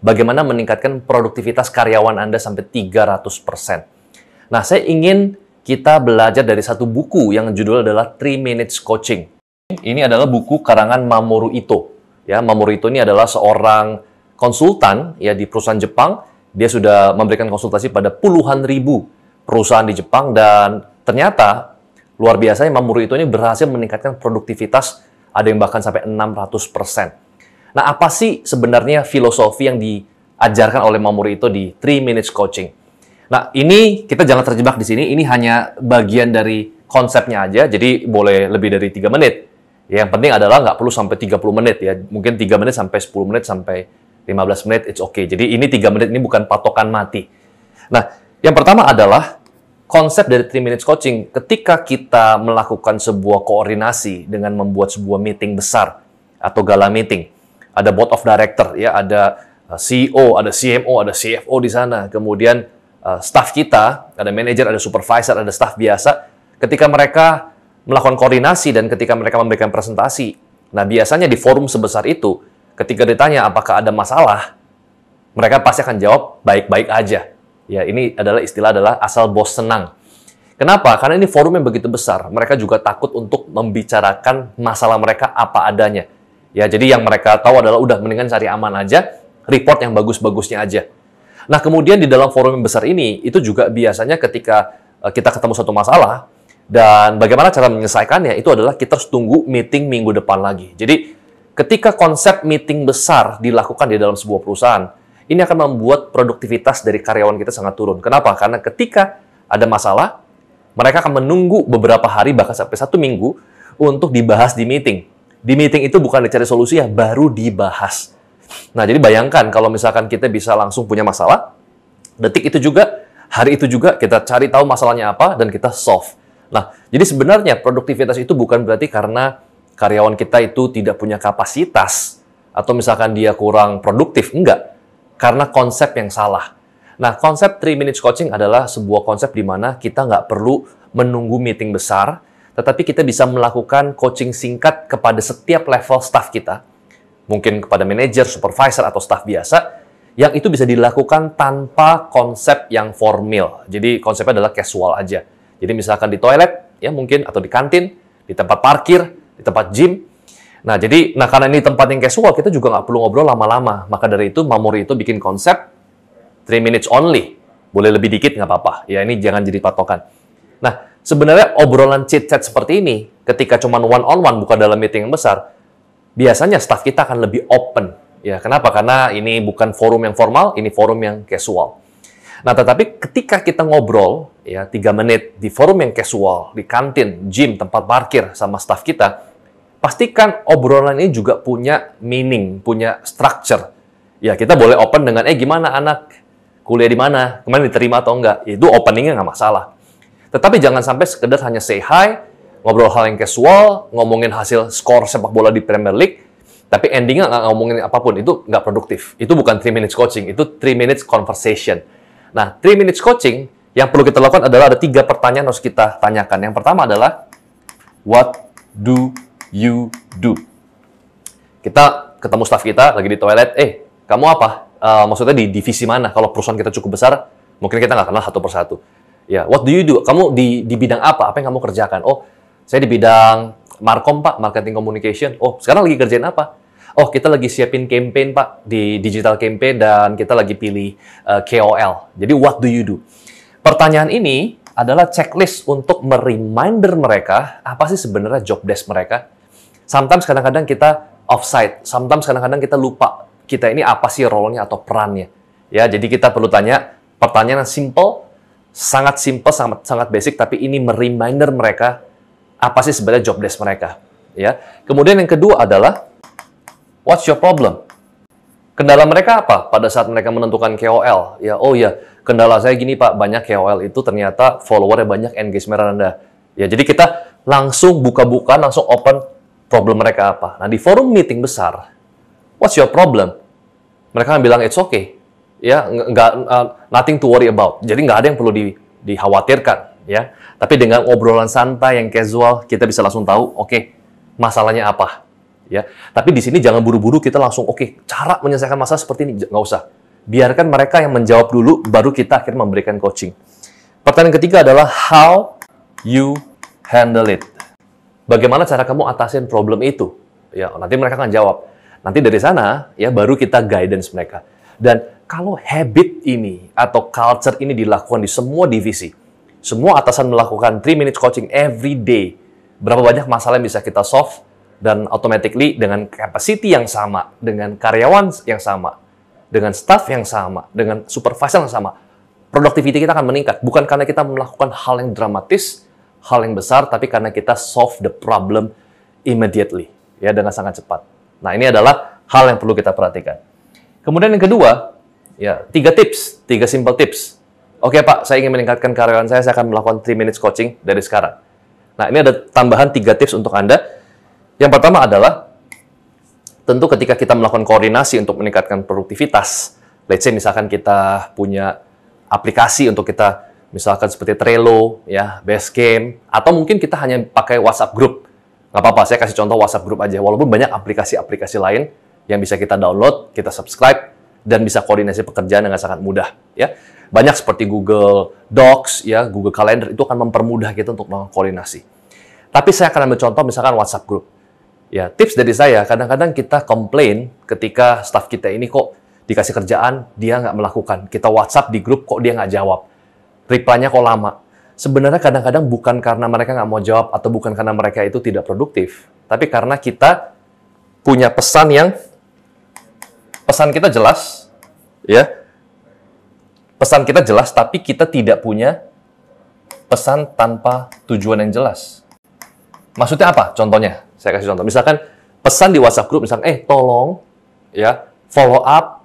bagaimana meningkatkan produktivitas karyawan Anda sampai 300%. Nah, saya ingin kita belajar dari satu buku yang judulnya adalah 3 Minutes Coaching. Ini adalah buku karangan Mamoru Ito. Ya, Mamoru Ito ini adalah seorang konsultan ya di perusahaan Jepang. Dia sudah memberikan konsultasi pada puluhan ribu perusahaan di Jepang dan ternyata luar biasanya Mamoru Ito ini berhasil meningkatkan produktivitas ada yang bahkan sampai 600%. Nah, apa sih sebenarnya filosofi yang diajarkan oleh Mamoru Ito di 3 Minutes Coaching? Nah, ini kita jangan terjebak di sini. Ini hanya bagian dari konsepnya aja, jadi boleh lebih dari 3 menit. Yang penting adalah nggak perlu sampai 30 menit ya. Mungkin 3 menit sampai 10 menit sampai 15 menit, it's okay. Jadi ini 3 menit ini bukan patokan mati. Nah, yang pertama adalah konsep dari 3 Minutes Coaching. Ketika kita melakukan sebuah koordinasi dengan membuat sebuah meeting besar atau gala meeting, ada board of director, ya, ada CEO, ada CMO, ada CFO di sana, kemudian staff kita, ada manajer, ada supervisor, ada staff biasa. Ketika mereka melakukan koordinasi dan ketika mereka memberikan presentasi, nah biasanya di forum sebesar itu, ketika ditanya apakah ada masalah, mereka pasti akan jawab baik-baik aja. Ya, ini adalah istilah adalah asal bos senang. Kenapa? Karena ini forum yang begitu besar. Mereka juga takut untuk membicarakan masalah mereka apa adanya. Ya, jadi yang mereka tahu adalah udah mendingan cari aman aja, report yang bagus-bagusnya aja. Nah, kemudian di dalam forum yang besar ini, itu juga biasanya ketika kita ketemu satu masalah, dan bagaimana cara menyelesaikannya, itu adalah kita harus tunggu meeting minggu depan lagi. Jadi, ketika konsep meeting besar dilakukan di dalam sebuah perusahaan, ini akan membuat produktivitas dari karyawan kita sangat turun. Kenapa? Karena ketika ada masalah, mereka akan menunggu beberapa hari, bahkan sampai 1 minggu, untuk dibahas di meeting. Di meeting itu bukan dicari solusi ya, baru dibahas. Nah, jadi bayangkan kalau misalkan kita bisa langsung punya masalah, detik itu juga, hari itu juga, kita cari tahu masalahnya apa, dan kita solve. Nah, jadi sebenarnya produktivitas itu bukan berarti karena karyawan kita itu tidak punya kapasitas, atau misalkan dia kurang produktif, enggak. Karena konsep yang salah. Nah, konsep 3 Minutes Coaching adalah sebuah konsep di mana kita nggak perlu menunggu meeting besar, tetapi kita bisa melakukan coaching singkat kepada setiap level staff kita, mungkin kepada manajer, supervisor, atau staff biasa, yang itu bisa dilakukan tanpa konsep yang formal. Jadi, konsepnya adalah casual aja. Jadi, misalkan di toilet, ya mungkin, atau di kantin, di tempat parkir, di tempat gym. Nah, karena ini tempat yang casual, kita juga nggak perlu ngobrol lama-lama. Maka dari itu, Mamoru itu bikin konsep 3 minutes only. Boleh lebih dikit, nggak apa-apa. Ya, ini jangan jadi patokan. Nah, sebenarnya obrolan chit-chat seperti ini, ketika cuma one-on-one, bukan dalam meeting yang besar, biasanya staff kita akan lebih open. Ya, kenapa? Karena ini bukan forum yang formal, ini forum yang casual. Nah, tetapi ketika kita ngobrol, ya 3 menit di forum yang casual, di kantin, gym, tempat parkir, sama staff kita, pastikan obrolan ini juga punya meaning, punya structure. Ya, kita boleh open dengan, gimana anak? Kuliah di mana? Kemarin diterima atau enggak? Itu openingnya nggak masalah. Tetapi jangan sampai sekedar hanya say hi, ngobrol hal yang casual, ngomongin hasil skor sepak bola di Premier League, tapi endingnya nggak ngomongin apapun. Itu nggak produktif. Itu bukan 3 minutes coaching, itu 3 minutes conversation. Nah, 3 minutes coaching, yang perlu kita lakukan adalah ada 3 pertanyaan yang harus kita tanyakan. Yang pertama adalah, what do you do? Kita ketemu staff kita lagi di toilet, kamu apa? Maksudnya di divisi mana? Kalau perusahaan kita cukup besar, mungkin kita nggak kenal satu persatu. Ya, what do you do? Kamu di bidang apa? Apa yang kamu kerjakan? Oh, saya di bidang Markom, Pak, marketing communication. Oh, sekarang lagi kerjain apa? Oh, kita lagi siapin campaign, Pak, di digital campaign, dan kita lagi pilih KOL. Jadi, what do you do? Pertanyaan ini adalah checklist untuk mereminder mereka, apa sih sebenarnya job desk mereka. Sometimes kadang-kadang kita offside, sometimes kadang-kadang kita lupa kita ini apa sih role-nya atau perannya. Ya, jadi kita perlu tanya pertanyaan yang simple, sangat basic, tapi ini mereminder mereka apa sih sebenarnya job desk mereka. Ya. Kemudian yang kedua adalah, what's your problem? Kendala mereka apa pada saat mereka menentukan KOL? Ya, oh ya, kendala saya gini Pak, banyak KOL itu ternyata followernya banyak, engagement rendah. Ya, jadi kita langsung buka-buka, langsung open problem mereka apa. Nah, di forum meeting besar, what's your problem? Mereka akan bilang, it's okay. Ya, nothing to worry about. Jadi nggak ada yang perlu dikhawatirkan. Ya. Tapi dengan obrolan santai yang casual, kita bisa langsung tahu, oke, masalahnya apa. Ya. Tapi di sini jangan buru-buru kita langsung, cara menyelesaikan masalah seperti ini. Nggak usah. biarkan mereka yang menjawab dulu, baru kita akhirnya memberikan coaching. Pertanyaan ketiga adalah how you handle it. Bagaimana cara kamu atasin problem itu? Ya, nanti mereka akan jawab. Nanti dari sana, ya baru kita guidance mereka. Dan kalau habit ini atau culture ini dilakukan di semua divisi, semua atasan melakukan 3 minutes coaching every day, berapa banyak masalah yang bisa kita solve, dan automatically dengan capacity yang sama, dengan karyawan yang sama, dengan staff yang sama, dengan supervisor yang sama, productivity kita akan meningkat. Bukan karena kita melakukan hal yang dramatis, hal yang besar, tapi karena kita solve the problem immediately, ya, dengan sangat cepat. Nah, ini adalah hal yang perlu kita perhatikan. Kemudian yang kedua, ya, 3 tips, 3 simple tips. Oke Pak, saya ingin meningkatkan karyawan saya akan melakukan 3 minutes coaching dari sekarang. Nah, ini ada tambahan 3 tips untuk Anda. Yang pertama adalah, tentu ketika kita melakukan koordinasi untuk meningkatkan produktivitas, let's say misalkan kita punya aplikasi untuk kita, misalkan seperti Trello, ya, Basecamp, atau mungkin kita hanya pakai WhatsApp group. Nggak apa-apa, saya kasih contoh WhatsApp group aja. Walaupun banyak aplikasi-aplikasi lain yang bisa kita download, kita subscribe, dan bisa koordinasi pekerjaan dengan sangat mudah. Ya, banyak seperti Google Docs, ya, Google Calendar, itu akan mempermudah kita untuk melakukan koordinasi. Tapi saya akan ambil contoh misalkan WhatsApp group. Ya, tips dari saya, kadang-kadang kita komplain ketika staff kita ini kok dikasih kerjaan, dia nggak melakukan. Kita WhatsApp di grup, kok dia nggak jawab. Reply-nya kok lama. Sebenarnya kadang-kadang bukan karena mereka nggak mau jawab, atau bukan karena mereka itu tidak produktif. Tapi karena kita punya pesan kita jelas, ya. Pesan kita jelas, tapi kita tidak punya pesan tanpa tujuan yang jelas. Maksudnya apa? Contohnya, saya kasih contoh. Misalkan pesan di WhatsApp group, misalkan, tolong, ya, follow up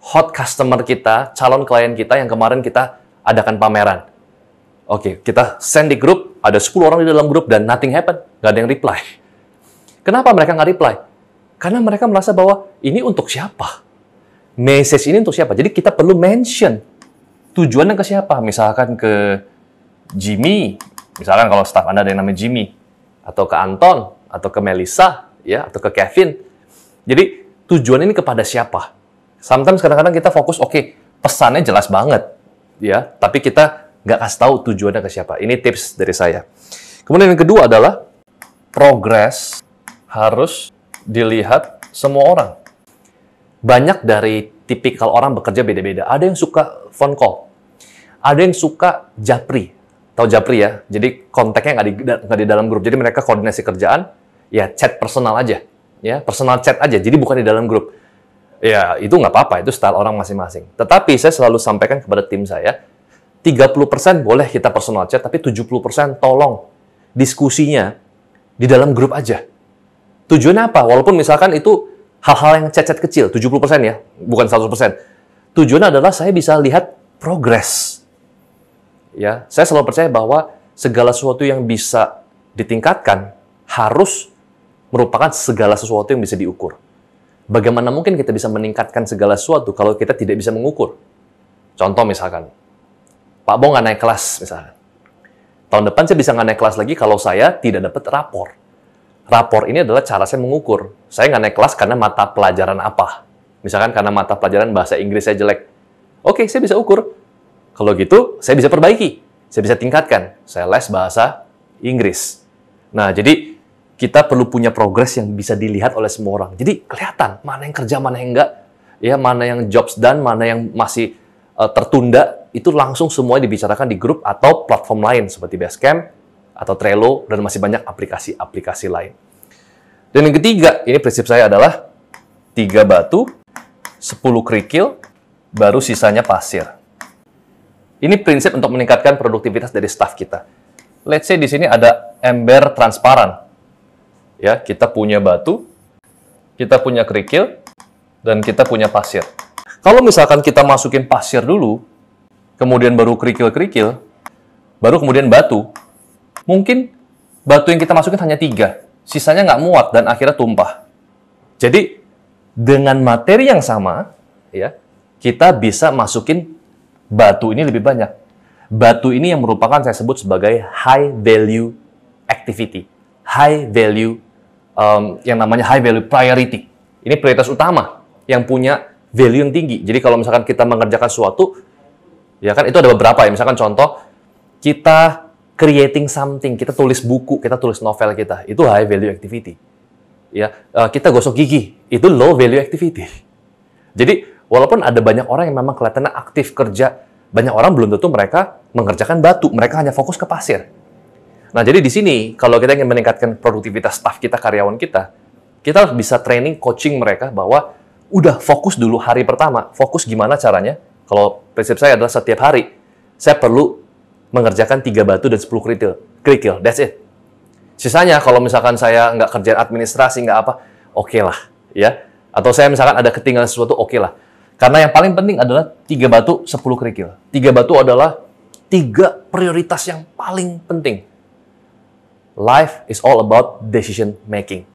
hot customer kita, calon klien kita yang kemarin kita adakan pameran. Oke, kita send di grup, ada 10 orang di dalam grup, dan nothing happen. Nggak ada yang reply. Kenapa mereka nggak reply? Karena mereka merasa bahwa ini untuk siapa? Message ini untuk siapa? Jadi kita perlu mention tujuannya ke siapa. Misalkan ke Jimmy, misalkan kalau staff Anda ada yang namanya Jimmy, atau ke Anton, atau ke Melissa, ya, atau ke Kevin. Jadi tujuan ini kepada siapa? Sometimes kadang-kadang kita fokus, oke, pesannya jelas banget, ya, tapi kita nggak kasih tahu tujuannya ke siapa. Ini tips dari saya. Kemudian yang kedua adalah progress harus dilihat semua orang. Banyak dari tipikal orang bekerja beda-beda. Ada yang suka phone call, ada yang suka japri. Tahu japri ya? Jadi kontaknya nggak di dalam grup. Jadi mereka koordinasi kerjaan, ya chat personal aja, ya personal chat aja. Jadi bukan di dalam grup. Ya itu nggak apa-apa, itu style orang masing-masing. Tetapi saya selalu sampaikan kepada tim saya, 30% boleh kita personal chat, tapi 70% tolong diskusinya di dalam grup aja. Tujuannya apa? Walaupun misalkan itu hal-hal yang chat-chat kecil, 70% ya, bukan 100%. Tujuannya adalah saya bisa lihat progres. Ya, saya selalu percaya bahwa segala sesuatu yang bisa ditingkatkan harus merupakan segala sesuatu yang bisa diukur. Bagaimana mungkin kita bisa meningkatkan segala sesuatu kalau kita tidak bisa mengukur? Contoh misalkan, Pak Bo nggak naik kelas misalkan. Tahun depan saya bisa nggak naik kelas lagi kalau saya tidak dapat rapor. Rapor ini adalah cara saya mengukur. Saya nggak naik kelas karena mata pelajaran apa. Misalkan karena mata pelajaran bahasa Inggris saya jelek. Oke, saya bisa ukur. Kalau gitu, saya bisa perbaiki. Saya bisa tingkatkan. Saya les bahasa Inggris. Nah, jadi kita perlu punya progres yang bisa dilihat oleh semua orang. Jadi kelihatan mana yang kerja, mana yang enggak, ya, mana yang jobs done, mana yang masih tertunda, itu langsung semuanya dibicarakan di grup atau platform lain seperti Basecamp atau Trello, dan masih banyak aplikasi-aplikasi lain. Dan yang ketiga, ini prinsip saya adalah 3 batu, 10 kerikil, baru sisanya pasir. Ini prinsip untuk meningkatkan produktivitas dari staff kita. Let's say di sini ada ember transparan. Ya, kita punya batu, kita punya kerikil, dan kita punya pasir. Kalau misalkan kita masukin pasir dulu, kemudian baru kerikil-kerikil, baru kemudian batu, mungkin batu yang kita masukin hanya 3, sisanya nggak muat dan akhirnya tumpah. Jadi, dengan materi yang sama, ya, kita bisa masukin batu ini lebih banyak. Batu ini yang merupakan saya sebut sebagai high value activity. High value, yang namanya high value priority. Ini prioritas utama yang punya value yang tinggi. Jadi kalau misalkan kita mengerjakan sesuatu, ya kan itu ada beberapa ya. Misalkan contoh, kita creating something, kita tulis buku, kita tulis novel kita, itu high value activity. Ya, kita gosok gigi, itu low value activity. Jadi, walaupun ada banyak orang yang memang kelihatannya aktif kerja, banyak orang belum tentu mereka mengerjakan batu, mereka hanya fokus ke pasir. Nah, jadi di sini, kalau kita ingin meningkatkan produktivitas staff kita, karyawan kita bisa training, coaching mereka bahwa udah fokus dulu hari pertama, fokus gimana caranya. Kalau prinsip saya adalah setiap hari, saya perlu mengerjakan 3 batu dan 10 kerikil. That's it. Sisanya, kalau misalkan saya nggak kerjaan administrasi, nggak apa, oke lah. Ya. Atau saya misalkan ada ketinggalan sesuatu, oke lah. Karena yang paling penting adalah 3 batu, 10 kerikil. 3 batu adalah 3 prioritas yang paling penting. Life is all about decision making.